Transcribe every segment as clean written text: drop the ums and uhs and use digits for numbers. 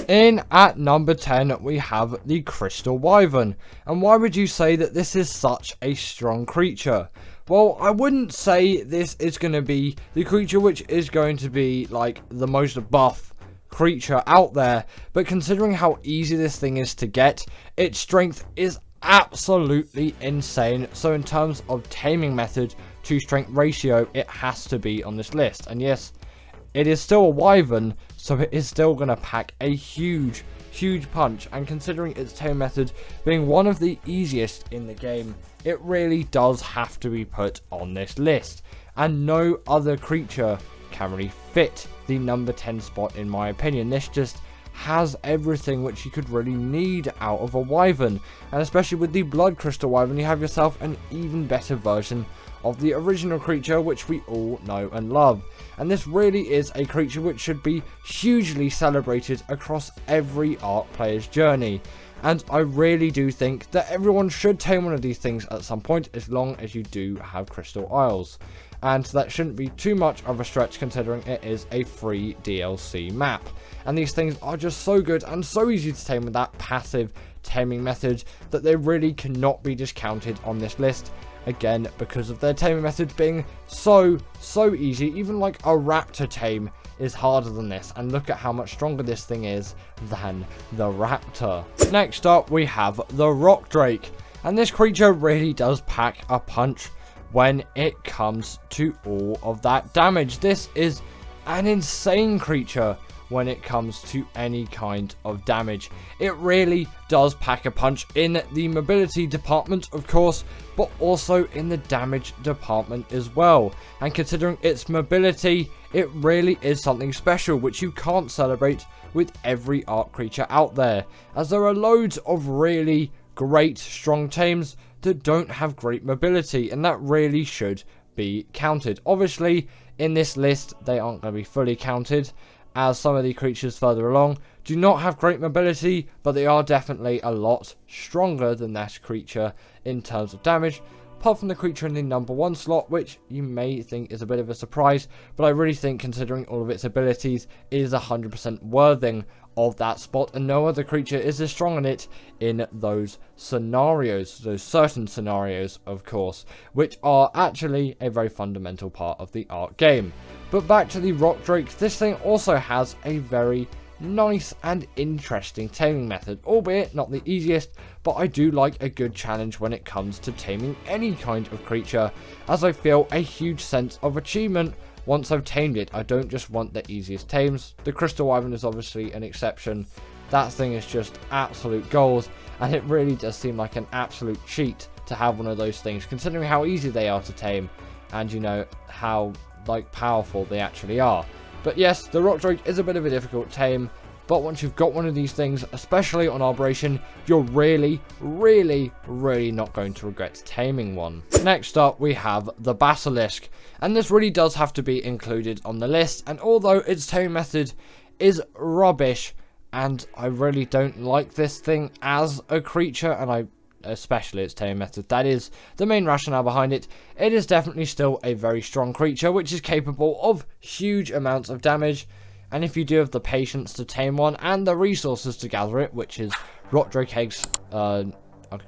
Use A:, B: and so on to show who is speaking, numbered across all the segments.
A: In at number 10, we have the Crystal Wyvern. And why would you say that this is such a strong creature? Well, I wouldn't say this is going to be the creature which is going to be like the most buff creature out there, but considering how easy this thing is to get, its strength is absolutely insane. So in terms of taming method to strength ratio, it has to be on this list. And yes, it is still a wyvern, so it is still going to pack a huge punch, and considering its tame method being one of the easiest in the game, it really does have to be put on this list, and no other creature can really fit the number 10 spot in my opinion. This just has everything which you could really need out of a wyvern, and especially with the blood crystal wyvern, you have yourself an even better version of the original creature which we all know and love. And this really is a creature which should be hugely celebrated across every Ark player's journey, and I really do think that everyone should tame one of these things at some point, as long as you do have Crystal Isles. And that shouldn't be too much of a stretch considering it is a free DLC map. And these things are just so good and so easy to tame with that passive taming method that they really cannot be discounted on this list. Again, because of their taming method being so easy. Even like a raptor tame is harder than this, and look at how much stronger this thing is than the raptor. Next up, we have the rock drake, and this creature really does pack a punch when it comes to all of that damage. This is an insane creature when it comes to any kind of damage. It really does pack a punch in the mobility department, of course, but also in the damage department as well. And considering its mobility, it really is something special which you can't celebrate with every Ark creature out there, as there are loads of really great strong tames that don't have great mobility, and that really should be counted. Obviously, in this list, they aren't going to be fully counted, as some of the creatures further along do not have great mobility, but they are definitely a lot stronger than that creature in terms of damage, apart from the creature in the number 1 slot, which you may think is a bit of a surprise, but I really think considering all of its abilities, it is 100% worthy of that spot, and no other creature is as strong in it in those scenarios, those certain scenarios, of course, which are actually a very fundamental part of the Ark game. But back to the rock drake, this thing also has a very nice and interesting taming method, albeit not the easiest, but I do like a good challenge when it comes to taming any kind of creature, as I feel a huge sense of achievement once I've tamed it. I don't just want the easiest tames. The Crystal Wyvern is obviously an exception. That thing is just absolute gold, and it really does seem like an absolute cheat to have one of those things, considering how easy they are to tame, and you know how like powerful they actually are. But yes, the rock drake is a bit of a difficult tame, but once you've got one of these things, especially on Arboration, you're really not going to regret taming one. Next up, we have the Basilisk, and this really does have to be included on the list, and although its tame method is rubbish, and I really don't like this thing as a creature, and especially its tame method, that is the main rationale behind it, it is definitely still a very strong creature which is capable of huge amounts of damage. And if you do have the patience to tame one and the resources to gather it, which is rock drake eggs,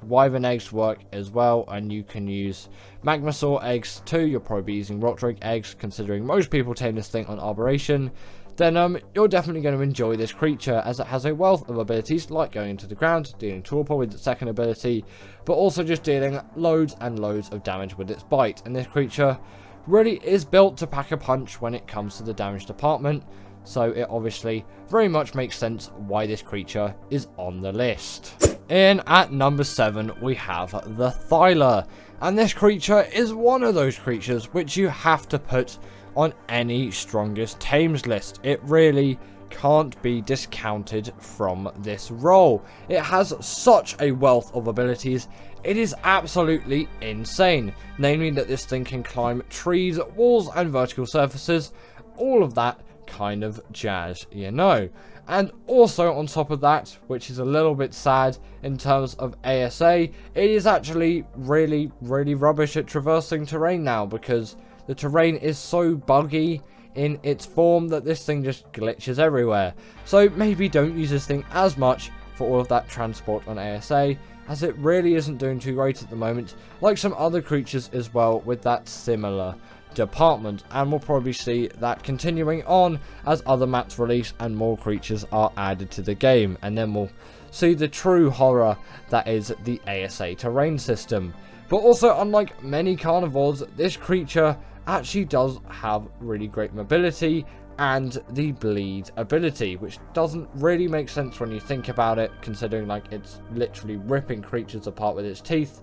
A: wyvern eggs work as well, and you can use magmasaur eggs too. You'll probably be using rock drake eggs considering most people tame this thing on Arboration. Then you're definitely going to enjoy this creature, as it has a wealth of abilities like going into the ground, dealing torpor with its second ability, but also just dealing loads and loads of damage with its bite. And this creature really is built to pack a punch when it comes to the damage department, so it obviously very much makes sense why this creature is on the list. In at number 7, we have the Thyla, and this creature is one of those creatures which you have to put on any strongest tames list. It really can't be discounted from this role. It has such a wealth of abilities, it is absolutely insane. Namely that this thing can climb trees, walls and vertical surfaces, all of that kind of jazz, you know. And also on top of that, which is a little bit sad in terms of ASA, it is actually really rubbish at traversing terrain now, because the terrain is so buggy, in its form that this thing just glitches everywhere. So maybe don't use this thing as much for all of that transport on ASA, as it really isn't doing too great at the moment, like some other creatures as well with that similar department. And we'll probably see that continuing on as other maps release and more creatures are added to the game, and then we'll see the true horror that is the ASA terrain system. But also, unlike many carnivores, this creature actually does have really great mobility and the bleed ability, which doesn't really make sense when you think about it, considering like it's literally ripping creatures apart with its teeth.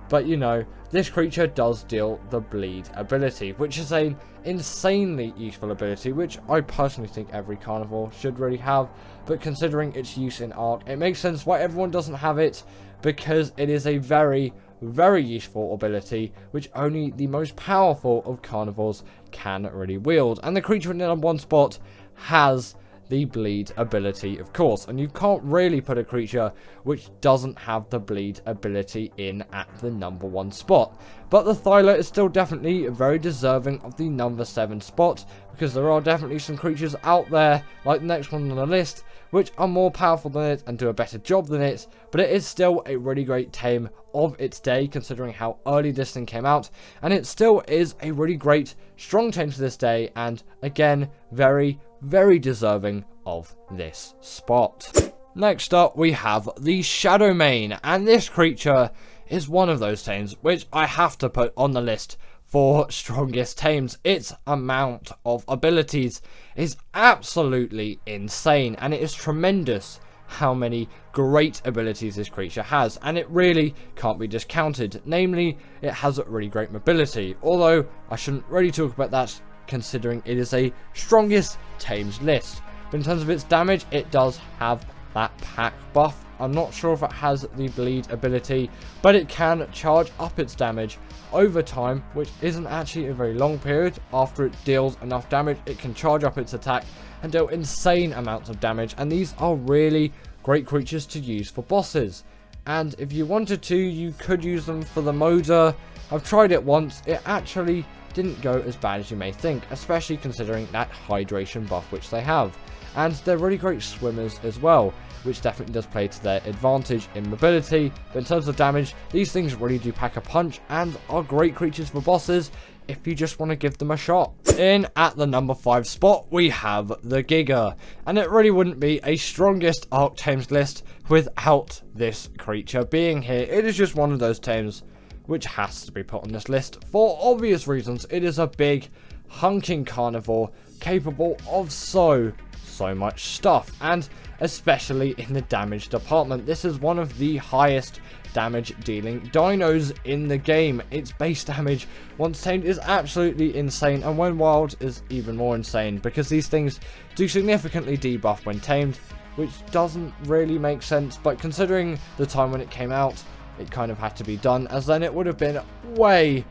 A: But you know, this creature does deal the bleed ability, which is an insanely useful ability, which I personally think every carnivore should really have. But considering its use in Ark, it makes sense why everyone doesn't have it, because it is a very useful ability which only the most powerful of carnivores can really wield. And the creature in the number 1 spot has the bleed ability, of course, and you can't really put a creature which doesn't have the bleed ability in at the number 1 spot. But the Thyla is still definitely very deserving of the number 7 spot, because there are definitely some creatures out there, like the next one on the list, which are more powerful than it and do a better job than it, but it is still a really great tame of its day, considering how early this thing came out, and it still is a really great, strong tame to this day, and again, very deserving of this spot. Next up, we have the Shadowmane, and this creature is one of those tames which I have to put on the list for strongest tames. Its amount of abilities is absolutely insane, and it is tremendous how many great abilities this creature has, and it really can't be discounted. Namely, it has a really great mobility, although I shouldn't really talk about that considering it is a strongest tames list. But in terms of its damage, it does have that pack buff. I'm not sure if it has the bleed ability, but it can charge up its damage over time, which isn't actually a very long period. After it deals enough damage, it can charge up its attack and deal insane amounts of damage, and these are really great creatures to use for bosses. And if you wanted to, you could use them for the Moda. I've tried it once. It actually didn't go as bad as you may think, especially considering that hydration buff which they have. And they're really great swimmers as well, which definitely does play to their advantage in mobility. But in terms of damage, these things really do pack a punch and are great creatures for bosses if you just want to give them a shot. In at the number 5 spot, we have the Giga, and it really wouldn't be a strongest Ark Tames list without this creature being here. It is just one of those tames which has to be put on this list for obvious reasons. It is a big, hunking carnivore capable of so much stuff, and especially in the damage department. This is one of the highest damage dealing dinos in the game. Its base damage once tamed is absolutely insane, and when wild is even more insane, because these things do significantly debuff when tamed, which doesn't really make sense, but considering the time when it came out, it kind of had to be done, as then it would have been way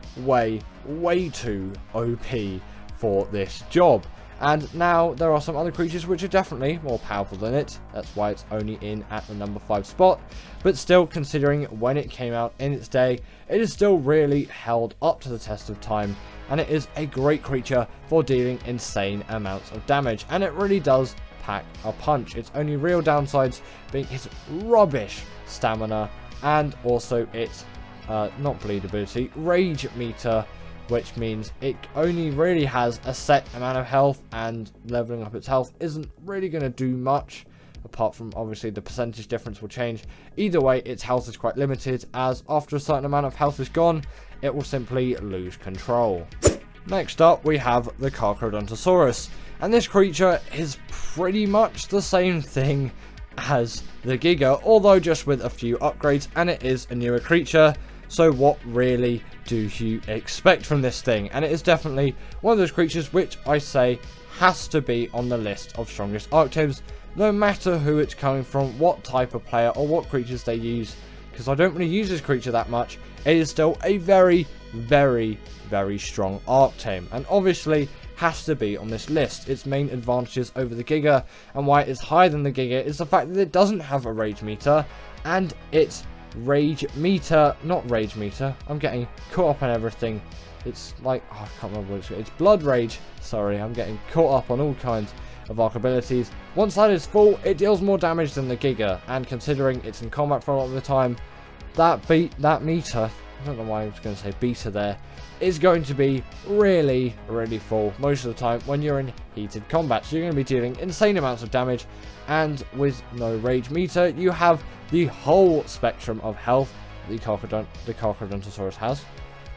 A: too OP for this job. And now there are some other creatures which are definitely more powerful than it. That's why it's only in at the number 5 spot. But still, considering when it came out in its day, it is still really held up to the test of time. And it is a great creature for dealing insane amounts of damage. And it really does pack a punch. Its only real downsides being its rubbish stamina, and also its, not bleed ability, rage meter, which means it only really has a set amount of health, and leveling up its health isn't really going to do much, apart from obviously the percentage difference will change. Either way, its health is quite limited, as after a certain amount of health is gone, it will simply lose control. Next up, we have the Carcharodontosaurus, and this creature is pretty much the same thing as the Giga, although just with a few upgrades, and it is a newer creature. So what really do you expect from this thing? And it is definitely one of those creatures which I say has to be on the list of strongest Ark Tames, no matter who it's coming from, what type of player, or what creatures they use. Because I don't really use this creature that much, it is still a very strong Ark Tame, and obviously has to be on this list. Its main advantages over the Giga, and why it is higher than the Giga, is the fact that it doesn't have a rage meter, and its rage meter, not rage meter, I'm getting caught up on everything. It's like, oh, I can't remember what it's Blood Rage. Sorry, I'm getting caught up on all kinds of Ark abilities. Once that is full, it deals more damage than the Giga, and considering it's in combat for a lot of the time, that meter, I don't know why I was going to say beta there, is going to be really, really full most of the time when you're in heated combat. So you're going to be dealing insane amounts of damage, and with no rage meter, you have the whole spectrum of health the Carcharodontosaurus has.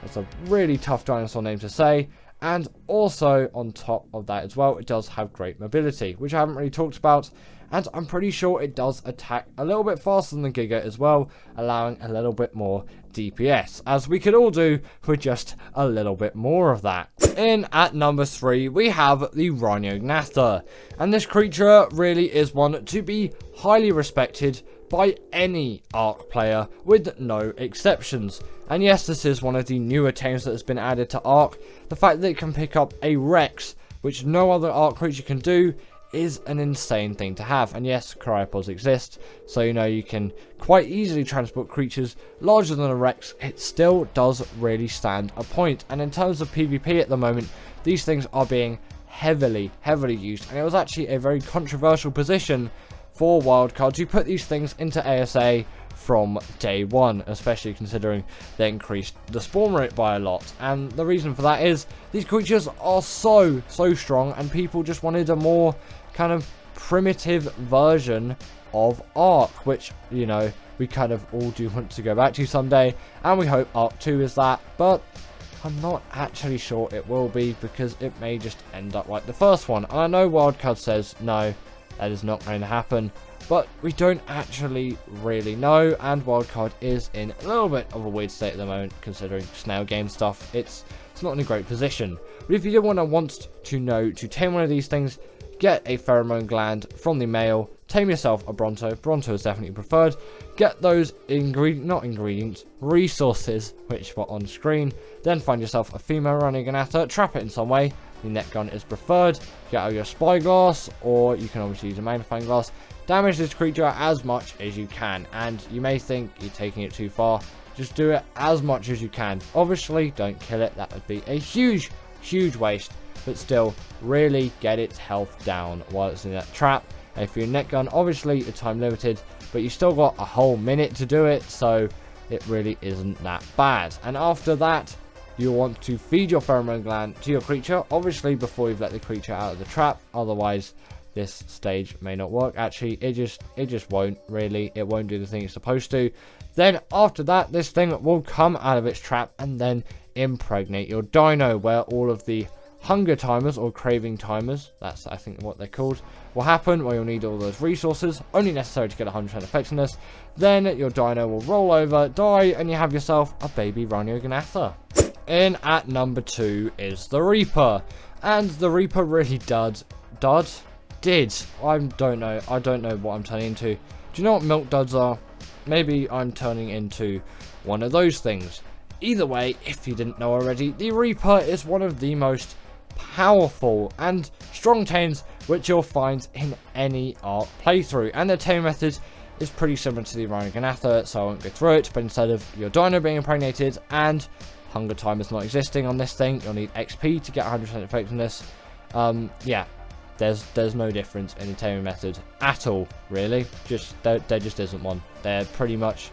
A: It's a really tough dinosaur name to say, and also on top of that as well, it does have great mobility, which I haven't really talked about, and I'm pretty sure it does attack a little bit faster than the Giga as well, allowing a little bit more DPS, as we could all do with just a little bit more of that. In at number 3, we have the Rhinognatha, and this creature really is one to be highly respected by any Ark player, with no exceptions. And yes, this is one of the newer tames that has been added to Ark. The fact that it can pick up a Rex, which no other Ark creature can do, is an insane thing to have. And yes, cryopods exist, so you know you can quite easily transport creatures larger than a Rex. It still does really stand a point. And in terms of PvP at the moment, these things are being heavily used, and it was actually a very controversial position for wildcard to put these things into ASA from day one, especially considering they increased the spawn rate by a lot. And the reason for that is these creatures are so strong, and people just wanted a more kind of primitive version of Ark, which, you know, we kind of all do want to go back to someday, and we hope Ark 2 is that, but I'm not actually sure it will be, because it may just end up like the first one. And I know wildcard says no, that is not going to happen, but we don't actually really know, and wildcard is in a little bit of a weird state at the moment, considering snail game stuff. It's not in a great position. But if you do want to know to tame one of these things, get a pheromone gland from the male, tame yourself a Bronto. Bronto is definitely preferred. Get those resources, which were on screen. Then find yourself a female Rhinognatha, trap it in some way. The net gun is preferred. Get out your spyglass, or you can obviously use a magnifying glass. Damage this creature as much as you can, and you may think you're taking it too far. Just do it as much as you can. Obviously, don't kill it. That would be a huge waste, but still, really get its health down while it's in that trap. And for your net gun, obviously, it's time limited, but you still got a whole minute to do it, so it really isn't that bad. And after that, you'll want to feed your pheromone gland to your creature, obviously before you've let the creature out of the trap, otherwise this stage may not work. Actually, it just won't, really. It won't do the thing it's supposed to. Then after that, this thing will come out of its trap and then impregnate your dino, where all of the hunger timers or craving timers, that's I think what they're called, will happen, where you'll need all those resources, only necessary to get 100% effectiveness. Then your dino will roll over, die, and you have yourself a baby Rhinognatha. In at number 2 is the Reaper, and the Reaper really did. I don't know what I'm turning into. Do you know what milk duds are? Maybe I'm turning into one of those things. Either way, if you didn't know already, the Reaper is one of the most powerful and strong tames which you'll find in any Ark playthrough, and the tame method is pretty similar to the Rhinognatha, so I won't go through it. But instead of your dino being impregnated and hunger timers not existing on this thing, you'll need XP to get 100% effectiveness. Yeah, there's no difference in the taming method at all, really. There just isn't one. They're pretty much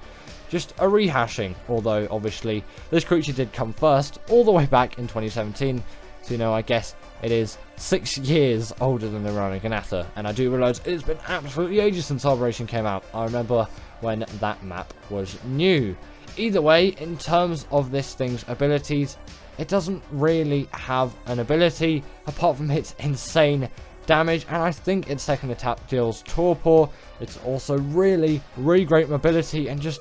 A: just a rehashing, although obviously this creature did come first all the way back in 2017, so you know, I guess it is 6 years older than the Rhinognatha, and I do realise it's been absolutely ages since Operation came out. I remember when that map was new. Either way, in terms of this thing's abilities, it doesn't really have an ability apart from its insane damage, and I think its second attack deals torpor. It's also really great mobility and just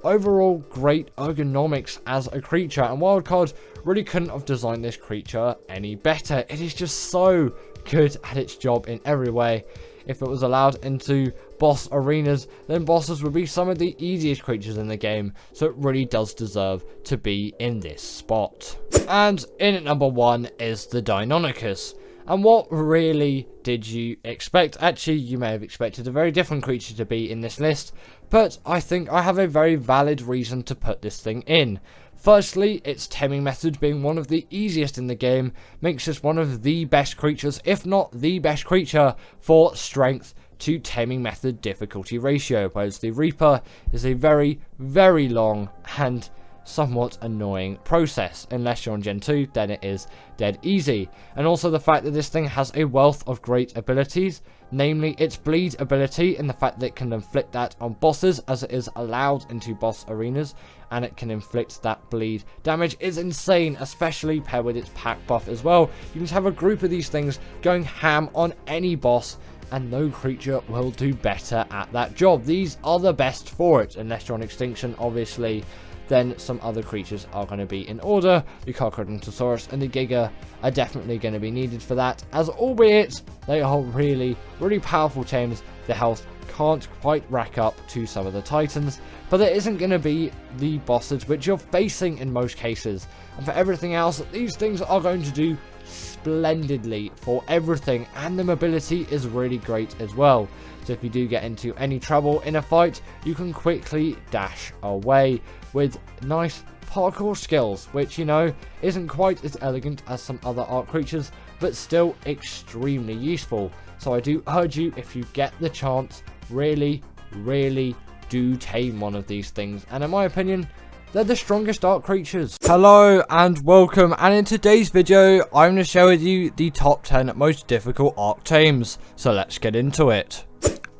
A: overall great ergonomics as a creature, and wildcard really couldn't have designed this creature any better. It is just so good at its job in every way. If it was allowed into boss arenas, then bosses would be some of the easiest creatures in the game, so it really does deserve to be in this spot. And in at number 1 is the Deinonychus. And what really did you expect? Actually, you may have expected a very different creature to be in this list, but I think I have a very valid reason to put this thing in. Firstly, its taming method being one of the easiest in the game makes this one of the best creatures, if not the best creature, for strength to taming method difficulty ratio, whereas the Reaper is a very, very long and somewhat annoying process. Unless you're on Gen 2, then it is dead easy. And also the fact that this thing has a wealth of great abilities, namely its bleed ability, and the fact that it can inflict that on bosses as it is allowed into boss arenas, and it can inflict that bleed damage is insane, especially paired with its pack buff as well. You can have a group of these things going ham on any boss, and no creature will do better at that job. These are the best for it, unless you're on Extinction, obviously. Then some other creatures are going to be in order. The Crocodontosaurus and the Giga are definitely going to be needed for that, as albeit they are really, really powerful tames, the health can't quite rack up to some of the Titans, but there isn't going to be the bosses which you're facing in most cases. And for everything else, these things are going to do splendidly for everything, and the mobility is really great as well. So if you do get into any trouble in a fight, you can quickly dash away with nice parkour skills, which, you know, isn't quite as elegant as some other Ark creatures, but still extremely useful. So I do urge you, if you get the chance, really, really do tame one of these things. And in my opinion, they're the strongest Ark creatures. Hello and welcome, and in today's video I'm going to share with you the top 10 most difficult Ark Tames. So let's get into it.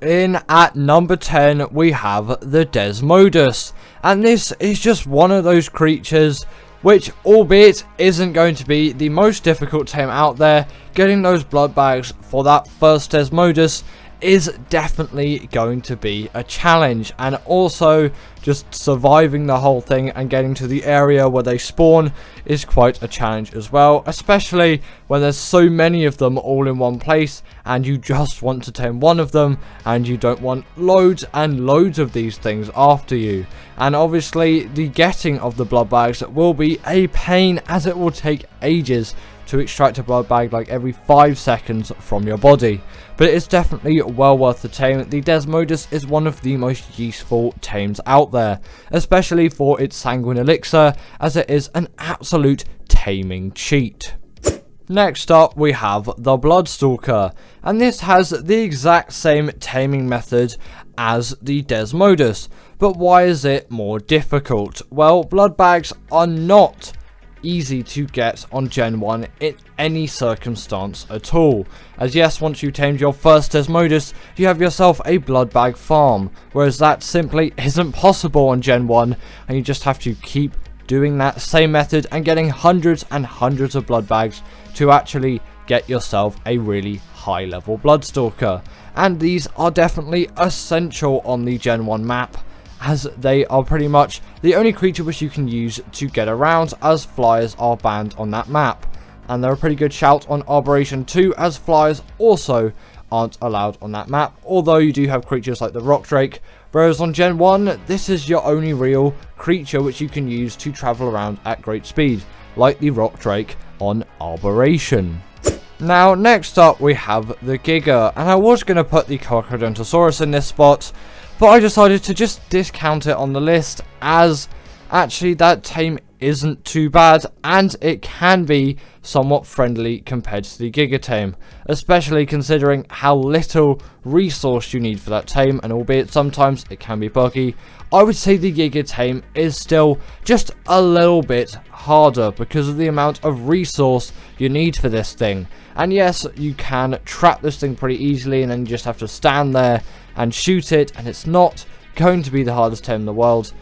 A: In at number 10 we have the Desmodus, and this is just one of those creatures which, albeit isn't going to be the most difficult tame out there, getting those blood bags for that first Desmodus is definitely going to be a challenge, and also just surviving the whole thing and getting to the area where they spawn is quite a challenge as well, especially when there's so many of them all in one place and you just want to tame one of them and you don't want loads and loads of these things after you. And obviously the getting of the blood bags will be a pain, as it will take ages to extract a blood bag like every 5 seconds from your body. But it's definitely well worth the tame. The Desmodus is one of the most useful tames out there, especially for its Sanguine Elixir, as it is an absolute taming cheat. Next up we have the Bloodstalker, and this has the exact same taming method as the Desmodus, but why is it more difficult? Well, blood bags are not easy to get on Gen 1 in any circumstance at all, as yes, once you tamed your first Desmodus, you have yourself a blood bag farm, whereas that simply isn't possible on Gen 1, and you just have to keep doing that same method and getting hundreds and hundreds of blood bags to actually get yourself a really high level Bloodstalker. And these are definitely essential on the Gen 1 map, as they are pretty much the only creature which you can use to get around, as flyers are banned on that map. And they're a pretty good shout on Arboration 2, as flyers also aren't allowed on that map, although you do have creatures like the Rock Drake, whereas on Gen 1 this is your only real creature which you can use to travel around at great speed, like the Rock Drake on Arboration. Now next up we have the Giga, and I was going to put the Crocodontosaurus in this spot, but I decided to just discount it on the list, as actually that tame isn't too bad, and it can be somewhat friendly compared to the Giga tame, especially considering how little resource you need for that tame, and albeit sometimes it can be buggy, I would say the Giga tame is still just a little bit harder because of the amount of resource you need for this thing. And yes, you can trap this thing pretty easily, and then you just have to stand there and shoot it, and it's not going to be the hardest tame in the world,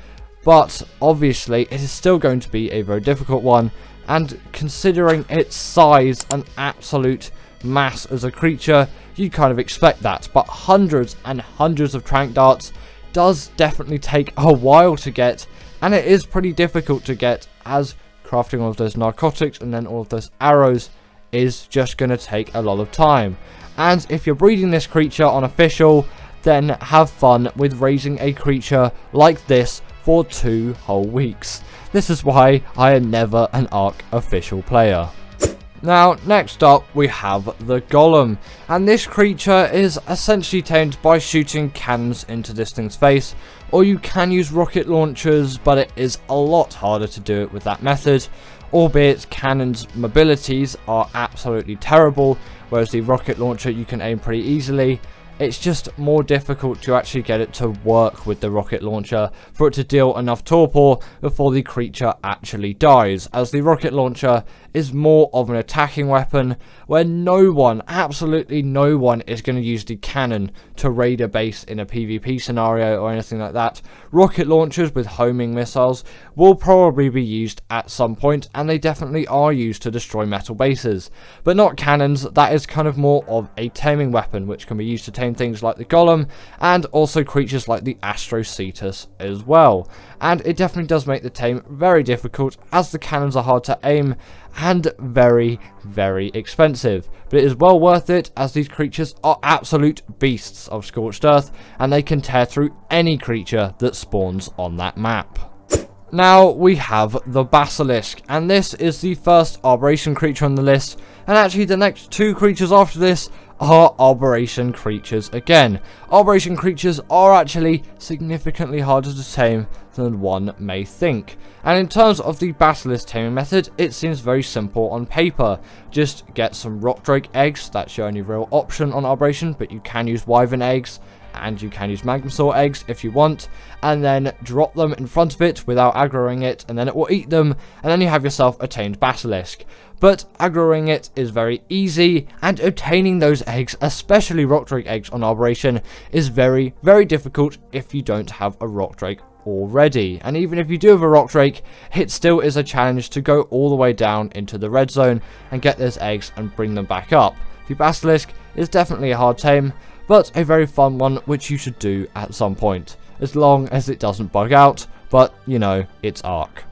A: but obviously it is still going to be a very difficult one, and considering its size and absolute mass as a creature, you kind of expect that. But hundreds and hundreds of trank darts does definitely take a while to get, and it is pretty difficult to get, as crafting all of those narcotics and then all of those arrows is just going to take a lot of time. And if you're breeding this creature on official, then have fun with raising a creature like this for 2 whole weeks. This is why I am never an Ark official player. Now, next up, we have the Golem, and this creature is essentially tamed by shooting cannons into this thing's face, or you can use rocket launchers, but it is a lot harder to do it with that method, albeit cannons' mobilities are absolutely terrible, whereas the rocket launcher you can aim pretty easily. It's just more difficult to actually get it to work with the rocket launcher for it to deal enough torpor before the creature actually dies, as the rocket launcher is more of an attacking weapon where no one, absolutely no one, is going to use the cannon to raid a base in a PvP scenario or anything like that. Rocket launchers with homing missiles will probably be used at some point, and they definitely are used to destroy metal bases, but not cannons. That is kind of more of a taming weapon which can be used to tame things like the Golem and also creatures like the Astrocetus as well. And it definitely does make the tame very difficult, as the cannons are hard to aim and very, very expensive. But it is well worth it, as these creatures are absolute beasts of Scorched Earth, and they can tear through any creature that spawns on that map. Now we have the Basilisk, and this is the first Arboration creature on the list, and actually the next two creatures after this are Arboration creatures again. Arboration creatures are actually significantly harder to tame than one may think. And in terms of the Basilisk taming method, it seems very simple on paper. Just get some Rock Drake eggs, that's your only real option on Arboration, but you can use Wyvern eggs, and you can use Magmasaur eggs if you want, and then drop them in front of it without aggroing it, and then it will eat them, and then you have yourself a tamed Basilisk. But aggroing it is very easy, and obtaining those eggs, especially Rock Drake eggs on Arboration, is very, very difficult if you don't have a Rock Drake already. And even if you do have a Rock Drake, it still is a challenge to go all the way down into the red zone and get those eggs and bring them back up. The Basilisk is definitely a hard tame, but a very fun one which you should do at some point, as long as it doesn't bug out, but you know, it's Ark.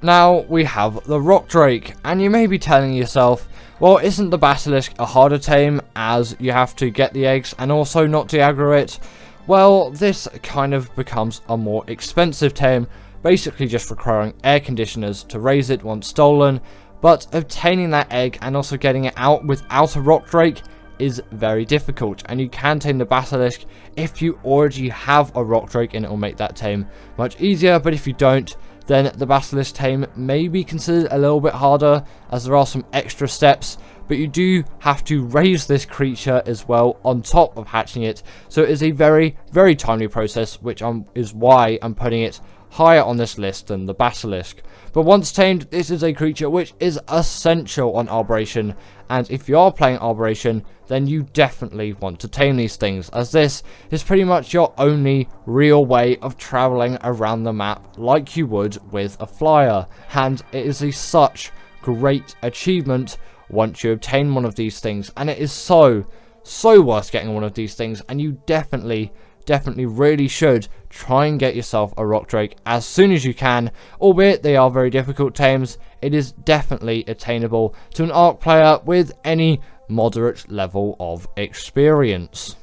A: Now we have the Rock Drake, and you may be telling yourself, well, isn't the Basilisk a harder tame, as you have to get the eggs and also not de-aggro it? Well, this kind of becomes a more expensive tame, basically just requiring air conditioners to raise it once stolen, but obtaining that egg and also getting it out without a Rock Drake is very difficult, and you can tame the Basilisk if you already have a Rock Drake, and it will make that tame much easier. But if you don't, then the Basilisk tame may be considered a little bit harder, as there are some extra steps, but you do have to raise this creature as well on top of hatching it, so it is a very, very timely process, which is why I'm putting it higher on this list than the Basilisk. But once tamed, this is a creature which is essential on Arboration, and if you are playing Arboration, then you definitely want to tame these things, as this is pretty much your only real way of travelling around the map like you would with a flyer, and it is such great achievement once you obtain one of these things, and it is so worth getting one of these things, and you definitely really should try and get yourself a Rock Drake as soon as you can. Albeit they are very difficult tames, it is definitely attainable to an Ark player with any moderate level of experience.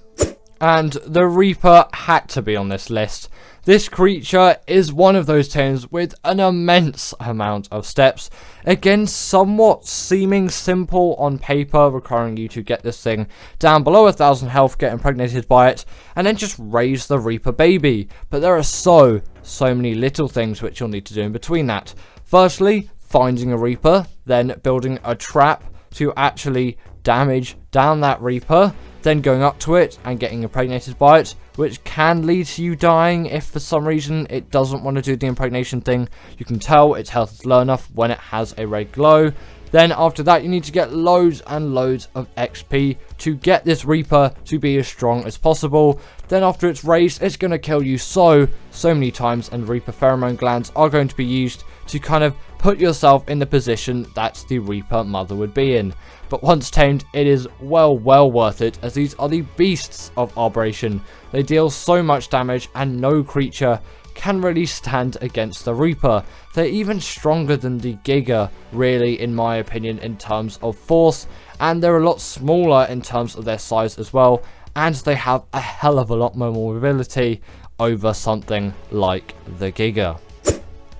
A: And the Reaper had to be on this list. This creature is one of those tames with an immense amount of steps. Again, somewhat seeming simple on paper, requiring you to get this thing down below 1,000 health, get impregnated by it, and then just raise the Reaper baby. But there are so many little things which you'll need to do in between that. Firstly, finding a Reaper, then building a trap to actually damage down that Reaper, then going up to it and getting impregnated by it, which can lead to you dying if for some reason it doesn't want to do the impregnation thing. You can tell its health is low enough when it has a red glow. Then after that, you need to get loads and loads of XP to get this Reaper to be as strong as possible. Then after it's raised, it's going to kill you so many times, and Reaper pheromone glands are going to be used to kind of put yourself in the position that the Reaper mother would be in. But once tamed, it is well worth it, as these are the beasts of Arboration. They deal so much damage, and no creature can really stand against the Reaper. They're even stronger than the Giga, really, in my opinion, in terms of force, and they're a lot smaller in terms of their size as well, and they have a hell of a lot more mobility over something like the Giga.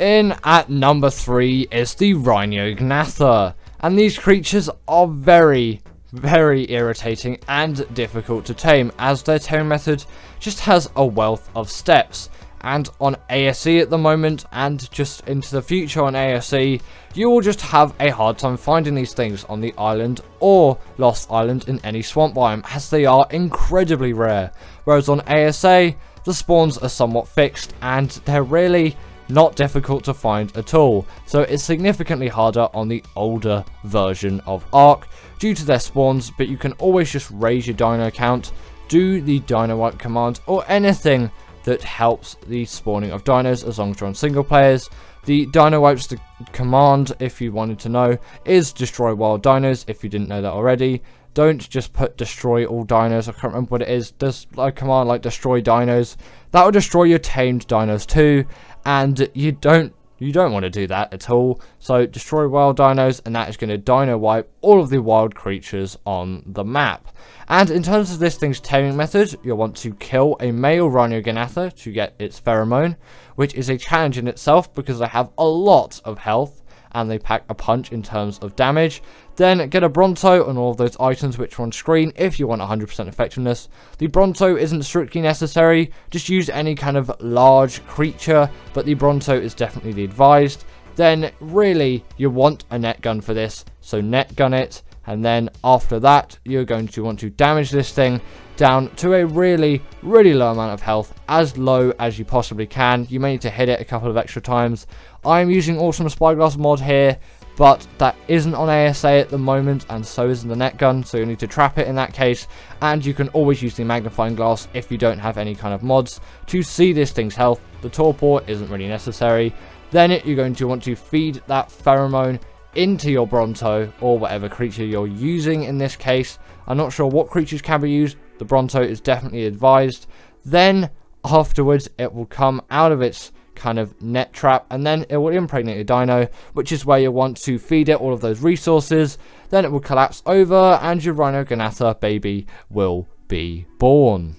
A: In at number 3 is the Rhinognatha. And these creatures are very irritating and difficult to tame, as their taming method just has a wealth of steps. And on ASE at the moment, and just into the future on ASE, you will just have a hard time finding these things on the island or Lost Island in any swamp biome, as they are incredibly rare. Whereas on ASA, the spawns are somewhat fixed and they're really not difficult to find at all. So it's significantly harder on the older version of Ark due to their spawns, but you can always just raise your dino count, do the dino wipe command, or anything that helps the spawning of dinos as long as you're on single players. The dino wipes command, if you wanted to know, is destroy wild dinos, if you didn't know that already. Don't just put destroy all dinos. I can't remember what it is. There's a command like destroy dinos. That will destroy your tamed dinos too, and you don't want to do that at all. So destroy wild dinos, and that is going to dino wipe all of the wild creatures on the map. And in terms of this thing's taming method, you'll want to kill a male Rhinoganatha to get its pheromone, which is a challenge in itself because they have a lot of health and they pack a punch in terms of damage. Then get a Bronto on all of those items which are on screen if you want 100% effectiveness. The Bronto isn't strictly necessary, just use any kind of large creature, but the Bronto is definitely the advised. Then really you want a net gun for this, so net gun it. And then after that, you're going to want to damage this thing down to a really low amount of health, as low as you possibly can. You may need to hit it a couple of extra times. I'm using Awesome Spyglass mod here, but that isn't on ASA at the moment, and so isn't the net gun, so you need to trap it in that case. And you can always use the magnifying glass if you don't have any kind of mods to see this thing's health. The torpor isn't really necessary. Then you're going to want to feed that pheromone into your Bronto, or whatever creature you're using in this case. I'm not sure what creatures can be used. The Bronto is definitely advised. Then afterwards it will come out of its kind of net trap, and then it will impregnate a dino, which is where you want to feed it all of those resources. Then it will collapse over and your Rhinoganatha baby will be born.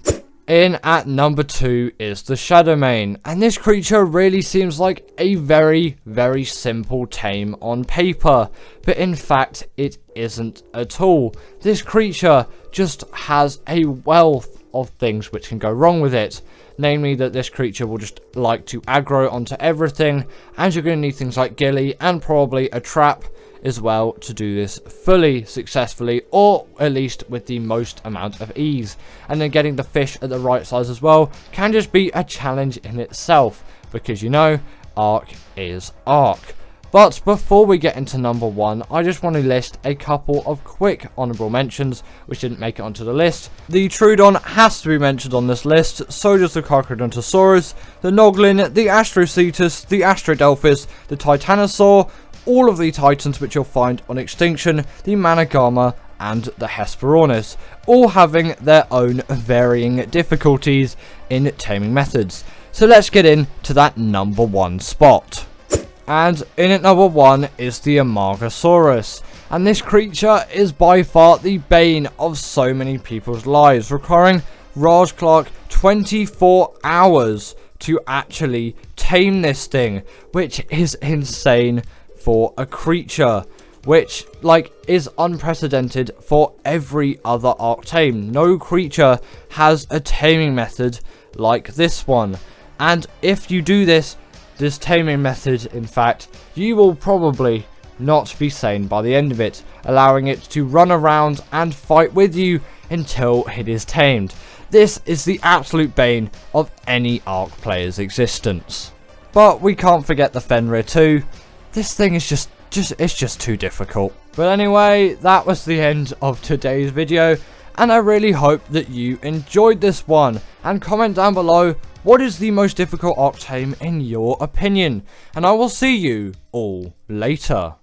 A: In at number 2 is the Shadowmane, and this creature really seems like a very simple tame on paper, but in fact it isn't at all. This creature just has a wealth of things which can go wrong with it, namely that this creature will just like to aggro onto everything, and you're going to need things like ghillie and probably a trap as well to do this fully successfully, or at least with the most amount of ease. And then getting the fish at the right size as well can just be a challenge in itself, because you know, Ark is Ark. But before we get into number 1, I just want to list a couple of quick honourable mentions which didn't make it onto the list. The Troodon has to be mentioned on this list, so does the Carcharodontosaurus, the Noglin, the Astrocetus, the Astrodelphis, the Titanosaur, all of the titans which you'll find on Extinction, the Managama, and the Hesperornis, all having their own varying difficulties in taming methods. So let's get into that number 1 spot. And in at number 1 is the Amargasaurus, and this creature is by far the bane of so many people's lives, requiring Raasclark 24 hours to actually tame this thing, which is insane for a creature, which is unprecedented for every other Ark Tame. No creature has a taming method like this one, and if you do this taming method, in fact, you will probably not be sane by the end of it, allowing it to run around and fight with you until it is tamed. This is the absolute bane of any Ark player's existence. But we can't forget the Fenrir too. This thing is just too difficult. But anyway, that was the end of today's video, and I really hope that you enjoyed this one. And comment down below, what is the most difficult Ark Tame in your opinion? And I will see you all later.